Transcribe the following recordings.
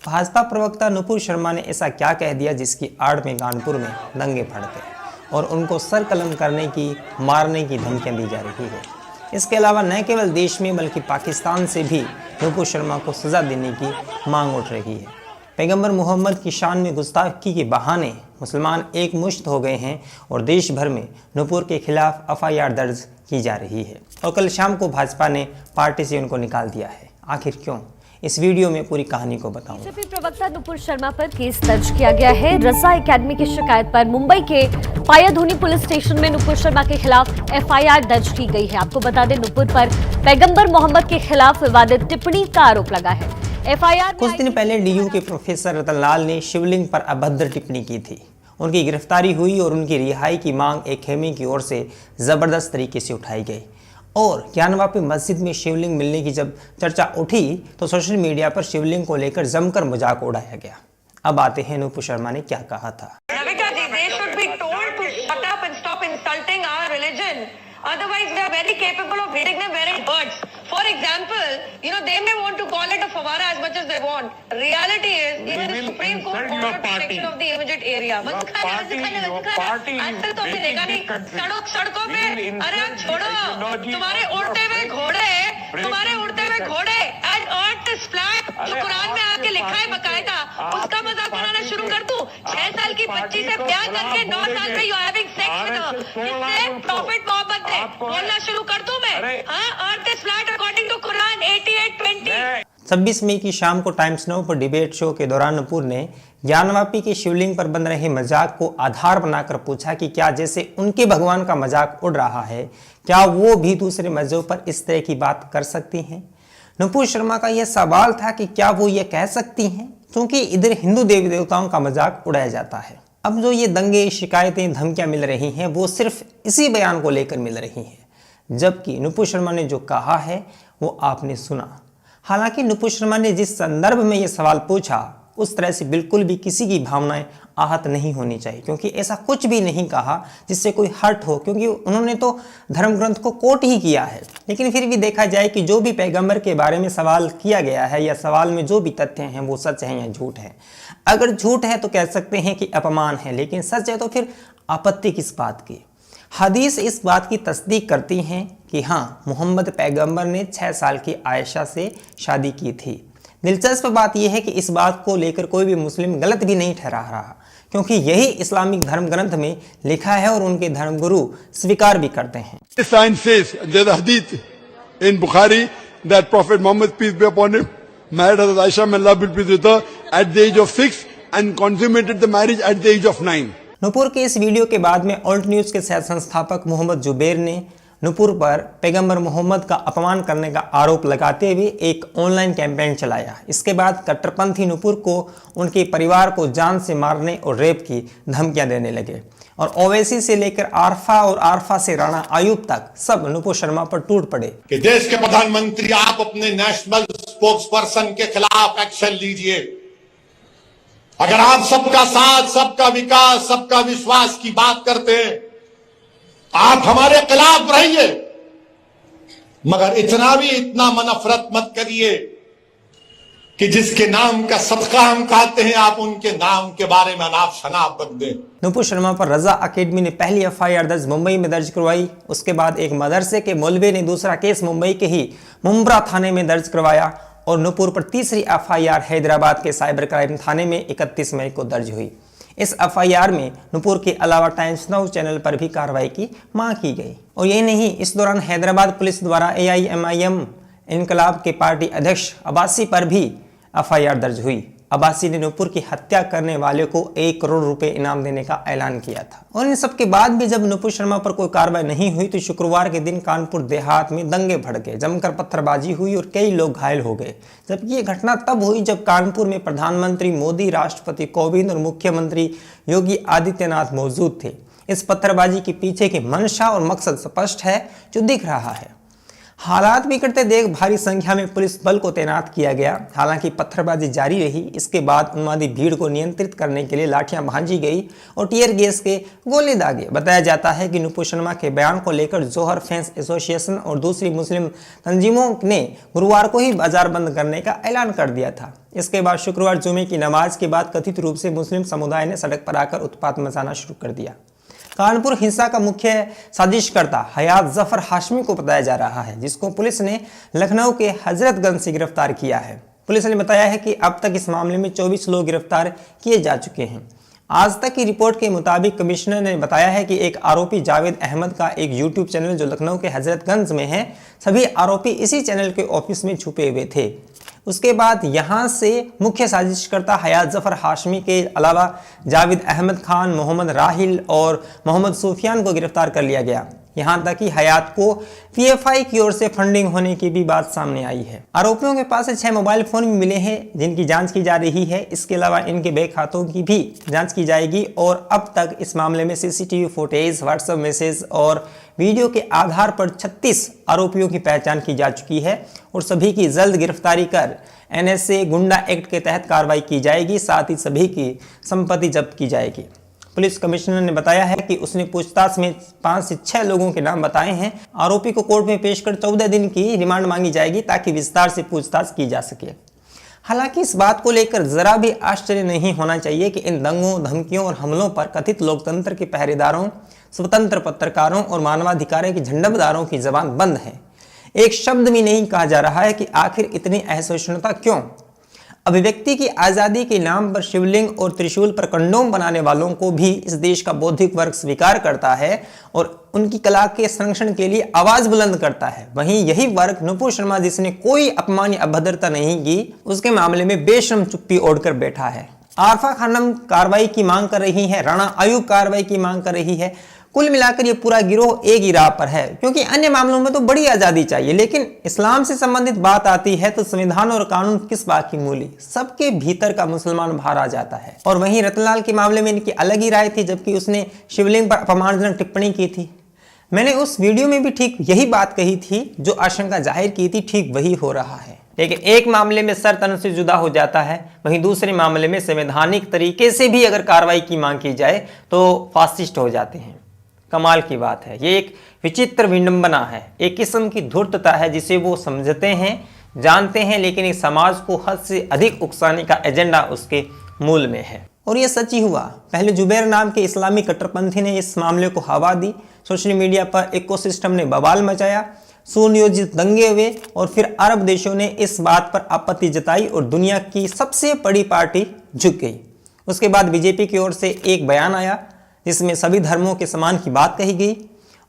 भाजपा प्रवक्ता नुपुर शर्मा ने ऐसा क्या कह दिया जिसकी आड़ में कानपुर में दंगे भड़के और उनको सर कलम करने की, मारने की धमकियां दी जा रही है। इसके अलावा न केवल देश में बल्कि पाकिस्तान से भी नुपुर शर्मा को सजा देने की मांग उठ रही है। पैगंबर मोहम्मद की शान में गुस्ताखी के बहाने मुसलमान एक मुश्त हो गए हैं और देश भर में नुपुर के खिलाफ एफआईआर दर्ज की जा रही है और कल शाम को भाजपा ने पार्टी से उनको निकाल दिया है। आखिर क्यों? इस वीडियो में पूरी कहानी को बताऊंगा। बीजेपी प्रवक्ता नुपुर शर्मा पर केस दर्ज किया गया है। रजा एकेडमी की शिकायत पर मुंबई के पायाधुनी पुलिस स्टेशन में नुपुर शर्मा के खिलाफ एफआईआर दर्ज की गई है। आपको बता दें, नुपुर पर पैगंबर मोहम्मद के खिलाफ विवादित टिप्पणी का आरोप लगा है। एफआईआर कुछ दिन पहले डीयू के प्रोफेसर रतन लाल ने शिवलिंग पर अभद्र टिप्पणी की थी। उनकी गिरफ्तारी हुई और उनकी रिहाई की मांग एक खेमे की ओर से जबरदस्त तरीके से उठाई गई और ज्ञानवापी मस्जिद में शिवलिंग मिलने की जब चर्चा उठी तो सोशल मीडिया पर शिवलिंग को लेकर जमकर मजाक उड़ाया गया। अब आते हैं नुपुर शर्मा ने क्या कहा था। Otherwise, we are very capable of hitting them where it hurts. For example, they may want to call it a favara as much as they want. Reality is, even the Supreme Court ordered protection of the immediate area. आजकल तो अभी देखा नहीं, सड़कों पे, अरे आप छोड़ो, तुम्हारे उड़ते हुए घोड़े, and earth is flat, जो कुरान में आके लिखा है बकायदा, उसका मजाक बनाना शुरू कर दूं। 6 साल की बच्ची से प्यार करके 9 साल में you are having sex with her, इससे प्रॉफिट मोहब्बत है, बोलना शुरू कर दूं मैं? हाँ, earth is flat according to Quran 88:20। 26 मई की शाम को टाइम्स नाउ पर डिबेट शो के दौरान नुपुर ने ज्ञानवापी के शिवलिंग पर बन रहे मजाक को आधार बनाकर पूछा कि क्या जैसे उनके भगवान का मजाक उड़ रहा है, क्या वो भी दूसरे मजहब पर इस तरह की बात कर सकती हैं? नुपुर शर्मा का यह सवाल था कि क्या वो ये कह सकती हैं, क्योंकि इधर हिंदू देवी देवताओं का मजाक उड़ाया जाता है। अब जो ये दंगे, शिकायतें, धमकियां मिल रही हैं वो सिर्फ इसी बयान को लेकर मिल रही हैं, जबकि नुपुर शर्मा ने जो कहा है वो आपने सुना। हालांकि नुपुर शर्मा ने जिस संदर्भ में ये सवाल पूछा उस तरह से बिल्कुल भी किसी की भावनाएं आहत नहीं होनी चाहिए, क्योंकि ऐसा कुछ भी नहीं कहा जिससे कोई हर्ट हो, क्योंकि उन्होंने तो धर्म ग्रंथ को कोट ही किया है। लेकिन फिर भी देखा जाए कि जो भी पैगंबर के बारे में सवाल किया गया है या सवाल में जो भी तथ्य हैं वो सच है या झूठ है। अगर झूठ है तो कह सकते हैं कि अपमान है, लेकिन सच है तो फिर आपत्ति किस बात की? हदीस इस बात की तस्दीक करती हैं कि हाँ, मोहम्मद पैगंबर ने 6 साल की आयशा से शादी की थी। दिलचस्प बात यह है कि इस बात को लेकर कोई भी मुस्लिम गलत भी नहीं ठहरा रहा, क्योंकि यही इस्लामिक धर्म ग्रंथ में लिखा है और उनके धर्मगुरु स्वीकार भी करते हैं। This sign says, there's a hadith in Bukhari that Prophet Muhammad, peace be upon him, married Hazrat Aisha, may Allah be pleased with her, at the age of 6 and consummated the marriage at the age of 9. Nupur के इस video के बाद में alt news के सह संस्थापक मोहम्मद जुबैर ने नुपुर पर पैगंबर मोहम्मद का अपमान करने का आरोप लगाते हुए एक ऑनलाइन कैंपेन चलाया। इसके बाद कट्टरपंथी नुपुर को उनके परिवार को जान से मारने और रेप की धमकियां देने लगे और ओवैसी से लेकर आरफा और आरफा से राणा आयुब तक सब नुपुर शर्मा पर टूट पड़े कि देश के प्रधानमंत्री, आप अपने नेशनल स्पोक्स पर्सन के खिलाफ एक्शन लीजिए। अगर आप सबका साथ, सबका विकास, सबका विश्वास की बात करते हैं, आप हमारे खिलाफ रहिए, मगर इतना नफरत मत करिए कि जिसके नाम का सदका हम खाते हैं आप उनके नाम के बारे में अनाप शनाप बक दें। नुपुर शर्मा पर रजा एकेडमी ने पहली एफआईआर दर्ज मुंबई में दर्ज करवाई। उसके बाद एक मदरसे के मौलवी ने दूसरा केस मुंबई के ही मुंब्रा थाने में दर्ज करवाया और नुपुर पर तीसरी एफआईआर हैदराबाद के साइबर क्राइम थाने में 31 मई को दर्ज हुई। इस एफआईआर में नुपुर के अलावा टाइम्स नाउ चैनल पर भी कार्रवाई की मांग की गई। और ये नहीं, इस दौरान हैदराबाद पुलिस द्वारा AIMIM इनकलाब के पार्टी अध्यक्ष अब्बासी पर भी एफआईआर दर्ज हुई। अब्बासी ने नुपुर की हत्या करने वाले को 1 करोड़ रुपए इनाम देने का ऐलान किया था। और इन सब के बाद भी जब नुपुर शर्मा पर कोई कार्रवाई नहीं हुई तो शुक्रवार के दिन कानपुर देहात में दंगे भड़के, जमकर पत्थरबाजी हुई और कई लोग घायल हो गए। जबकि ये घटना तब हुई जब कानपुर में प्रधानमंत्री मोदी, राष्ट्रपति कोविंद और मुख्यमंत्री योगी आदित्यनाथ मौजूद थे। इस पत्थरबाजी के पीछे की मंशा और मकसद स्पष्ट है जो दिख रहा है। हालात बिगड़ते देख भारी संख्या में पुलिस बल को तैनात किया गया। हालांकि पत्थरबाजी जारी रही। इसके बाद उन्मादी भीड़ को नियंत्रित करने के लिए लाठियां भांजी गई और टीयर गैस के गोले दागे। बताया जाता है कि नुपुर शर्मा के बयान को लेकर जोहर फैंस एसोसिएशन और दूसरी मुस्लिम तंजीमों ने गुरुवार को ही बाजार बंद करने का ऐलान कर दिया था। इसके बाद शुक्रवार जुमे की नमाज के बाद कथित रूप से मुस्लिम समुदाय ने सड़क पर आकर उत्पात मचाना शुरू कर दिया। कानपुर हिंसा का मुख्य साजिशकर्ता हयात जफर हाशमी को बताया जा रहा है, जिसको पुलिस ने लखनऊ के हजरतगंज से गिरफ्तार किया है। पुलिस ने बताया है कि अब तक इस मामले में 24 लोग गिरफ्तार किए जा चुके हैं। आज तक की रिपोर्ट के मुताबिक कमिश्नर ने बताया है कि एक आरोपी जावेद अहमद का एक यूट्यूब चैनल जो लखनऊ के हजरतगंज में है, सभी आरोपी इसी चैनल के ऑफिस में छुपे हुए थे। उसके बाद यहां से मुख्य साजिशकर्ता हयात जफर हाशमी के अलावा जावेद अहमद खान, मोहम्मद राहिल और मोहम्मद सूफियान को गिरफ्तार कर लिया गया। यहां तक कि हयात को पीएफआई की ओर से फंडिंग होने की भी बात सामने आई है। आरोपियों के पास से 6 मोबाइल फोन भी मिले हैं, जिनकी जांच की जा रही है। इसके अलावा इनके बैंक खातों की भी जांच की जाएगी और अब तक इस मामले में सीसीटीवी फुटेज, व्हाट्सएप मैसेज और वीडियो के आधार पर 36 आरोपियों की पहचान की जा चुकी है और सभी की जल्द गिरफ्तारी कर एनएसए गुंडा एक्ट के तहत कार्रवाई की जाएगी। साथ ही सभी की संपत्ति जब्त की जाएगी। पुलिस कमिश्नर ने बताया है कि उसने पूछताछ में 5 से 6 लोगों के नाम बताए हैं। आरोपी को कोर्ट में पेश कर 14 दिन की रिमांड मांगी जाएगी ताकि विस्तार से पूछताछ की जा सके। हालांकि इस बात को लेकर जरा भी आश्चर्य नहीं होना चाहिए कि इन दंगों, धमकियों और हमलों पर कथित लोकतंत्र के पहरेदारों, स्वतंत्र पत्रकारों और मानवाधिकारों के झंडबदारों की जबान बंद है। एक शब्द भी नहीं कहा जा रहा है कि आखिर इतनी असहिष्णुता क्यों। अभिव्यक्ति की आजादी के नाम पर शिवलिंग और त्रिशूल पर कंडोम बनाने वालों को भी इस देश का बौद्धिक वर्ग स्वीकार करता है और उनकी कला के संरक्षण के लिए आवाज बुलंद करता है। वहीं यही वर्ग नुपुर शर्मा, जिसने कोई अपमान या अभद्रता नहीं की, उसके मामले में बेशर्म चुप्पी ओढ़कर बैठा है। आरफा खानम कार्रवाई की मांग कर रही है, राणा आयुब कार्रवाई की मांग कर रही है। कुल मिलाकर ये पूरा गिरोह एक ही राह पर है, क्योंकि अन्य मामलों में तो बड़ी आजादी चाहिए, लेकिन इस्लाम से संबंधित बात आती है तो संविधान और कानून किस बात की मूली। सबके भीतर का मुसलमान बाहर आ जाता है। और वहीं रतनलाल के मामले में इनकी अलग ही राय थी, जबकि उसने शिवलिंग पर अपमानजनक टिप्पणी की थी। मैंने उस वीडियो में भी ठीक यही बात कही थी, जो आशंका जाहिर की थी, ठीक वही हो रहा है। लेकिन एक मामले में सर तन से जुदा हो जाता है, वहीं दूसरे मामले में संवैधानिक तरीके से भी अगर कार्रवाई की मांग की जाए तो फासिस्ट हो जाते हैं। कमाल की बात है। ये एक विचित्र विडंबना है, एक किस्म की धूर्तता है जिसे वो समझते हैं, जानते हैं, लेकिन एक समाज को हद से अधिक उकसाने का एजेंडा उसके मूल में है। और ये सच ही हुआ। पहले जुबैर नाम के इस्लामी कट्टरपंथी ने इस मामले को हवा दी, सोशल मीडिया पर इकोसिस्टम ने बवाल मचाया, सुनियोजित दंगे हुए और फिर अरब देशों ने इस बात पर आपत्ति जताई और दुनिया की सबसे बड़ी पार्टी झुक गई। उसके बाद बीजेपी की ओर से एक बयान आया जिसमें सभी धर्मों के सम्मान की बात कही गई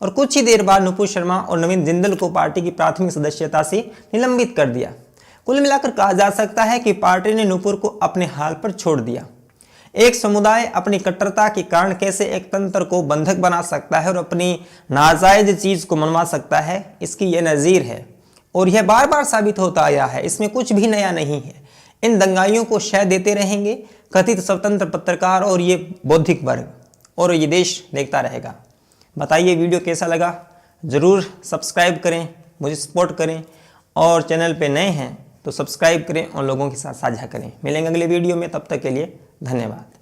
और कुछ ही देर बाद नुपुर शर्मा और नवीन जिंदल को पार्टी की प्राथमिक सदस्यता से निलंबित कर दिया। कुल मिलाकर कहा जा सकता है कि पार्टी ने नुपुर को अपने हाल पर छोड़ दिया। एक समुदाय अपनी कट्टरता के कारण कैसे एक तंत्र को बंधक बना सकता है और अपनी नाजायज चीज को मनवा सकता है, इसकी यह नज़ीर है और यह बार बार साबित होता आया है। इसमें कुछ भी नया नहीं है। इन दंगाइयों को शह देते रहेंगे कथित स्वतंत्र पत्रकार और ये बौद्धिक वर्ग, और ये देश देखता रहेगा। बताइए वीडियो कैसा लगा, ज़रूर सब्सक्राइब करें, मुझे सपोर्ट करें और चैनल पे नए हैं तो सब्सक्राइब करें और लोगों के साथ साझा करें। मिलेंगे अगले वीडियो में, तब तक के लिए धन्यवाद।